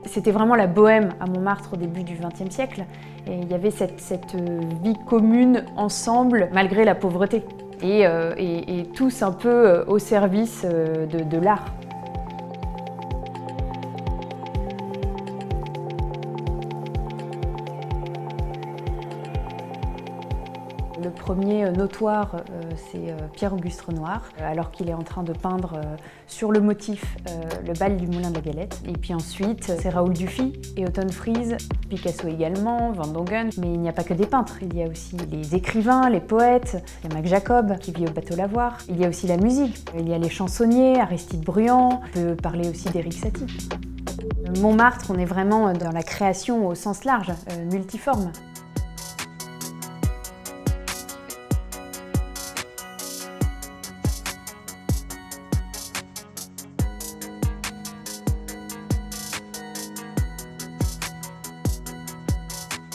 C'était vraiment la bohème à Montmartre au début du XXe siècle. Et il y avait cette vie commune ensemble, malgré la pauvreté. Et tous un peu au service de l'art. Le premier notoire, c'est Pierre-Auguste Renoir, alors qu'il est en train de peindre sur le motif le bal du Moulin de la Galette. Et puis ensuite, c'est Raoul Dufy et Otto Friese, Picasso également, Van Dongen. Mais il n'y a pas que des peintres, il y a aussi les écrivains, les poètes. Il y a Mac Jacob qui vit au bateau Lavoir. Il y a aussi la musique, il y a les chansonniers, Aristide Bruand. On peut parler aussi d'Éric Satie. Montmartre, on est vraiment dans la création au sens large, multiforme.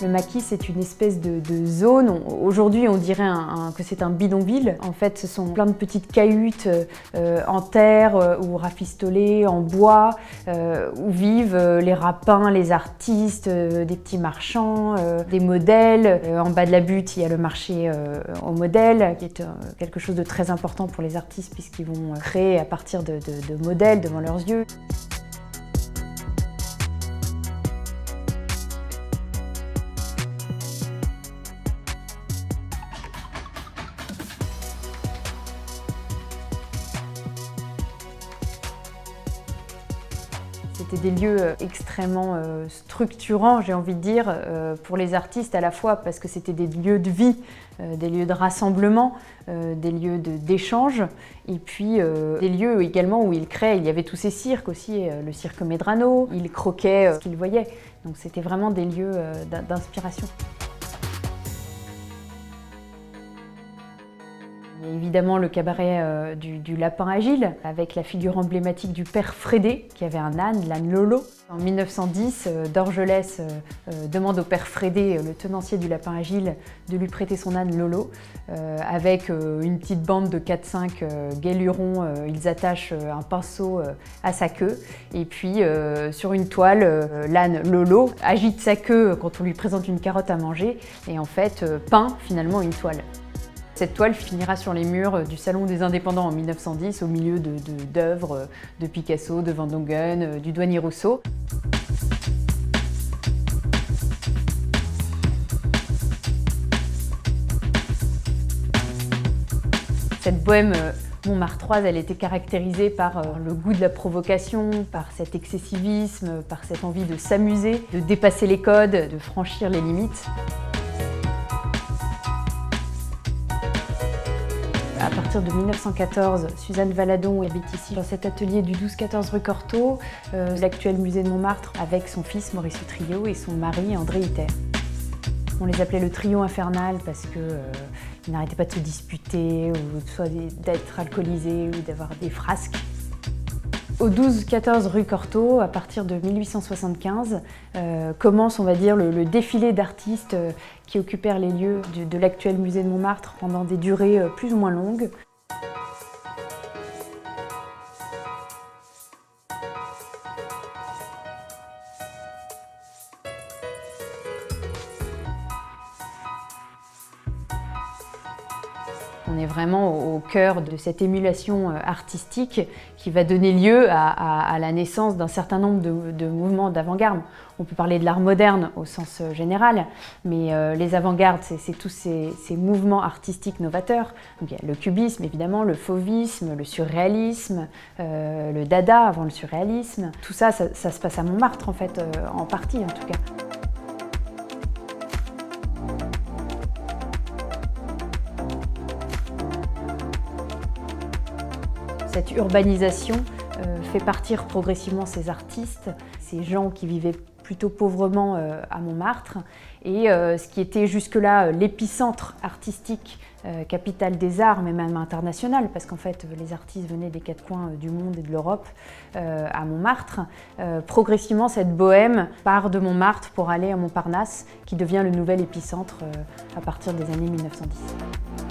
Le maquis, c'est une espèce de zone. Aujourd'hui, on dirait que c'est un bidonville. En fait, ce sont plein de petites cahutes en terre ou rafistolées en bois, où vivent les rapins, les artistes, des petits marchands, des modèles. En bas de la butte, il y a le marché aux modèles, qui est quelque chose de très important pour les artistes, puisqu'ils vont créer à partir de modèles devant leurs yeux. C'était des lieux extrêmement structurants, j'ai envie de dire, pour les artistes à la fois parce que c'était des lieux de vie, des lieux de rassemblement, des lieux d'échange, et puis des lieux également où ils créaient. Il y avait tous ces cirques aussi, le cirque Medrano, ils croquaient ce qu'ils voyaient. Donc c'était vraiment des lieux d'inspiration. Il y a évidemment le cabaret du Lapin Agile, avec la figure emblématique du père Frédé, qui avait un âne, l'âne Lolo. En 1910, Dorgelès demande au père Frédé, le tenancier du Lapin Agile, de lui prêter son âne Lolo. Avec une petite bande de 4-5 gué-lurons, ils attachent un pinceau à sa queue. Et puis, sur une toile, l'âne Lolo agite sa queue quand on lui présente une carotte à manger, et en fait, peint finalement une toile. Cette toile finira sur les murs du Salon des Indépendants en 1910, au milieu d'œuvres de Picasso, de Van Dongen, du Douanier Rousseau. Cette bohème montmartroise, elle était caractérisée par le goût de la provocation, par cet excessivisme, par cette envie de s'amuser, de dépasser les codes, de franchir les limites. À partir de 1914, Suzanne Valadon habite ici dans cet atelier du 12-14 rue Cortot, l'actuel musée de Montmartre, avec son fils Maurice Utrillo et son mari André Iter. On les appelait le trio infernal parce qu'ils n'arrêtaient pas de se disputer, ou soit d'être alcoolisés, ou d'avoir des frasques. Au 12-14 rue Cortot, à partir de 1875, commence, on va dire, le défilé d'artistes qui occupèrent les lieux de l'actuel musée de Montmartre pendant des durées plus ou moins longues. On est vraiment au cœur de cette émulation artistique qui va donner lieu à la naissance d'un certain nombre de mouvements d'avant-garde. On peut parler de l'art moderne au sens général, mais les avant-gardes, c'est tous ces mouvements artistiques novateurs. Donc, il y a le cubisme, évidemment, le fauvisme, le surréalisme, le dada avant le surréalisme. Tout ça, ça se passe à Montmartre, en fait, en partie en tout cas. Cette urbanisation fait partir progressivement ces artistes, ces gens qui vivaient plutôt pauvrement à Montmartre, et ce qui était jusque-là l'épicentre artistique, capitale des arts, mais même international, parce qu'en fait les artistes venaient des quatre coins du monde et de l'Europe à Montmartre. Progressivement, cette bohème part de Montmartre pour aller à Montparnasse, qui devient le nouvel épicentre à partir des années 1910.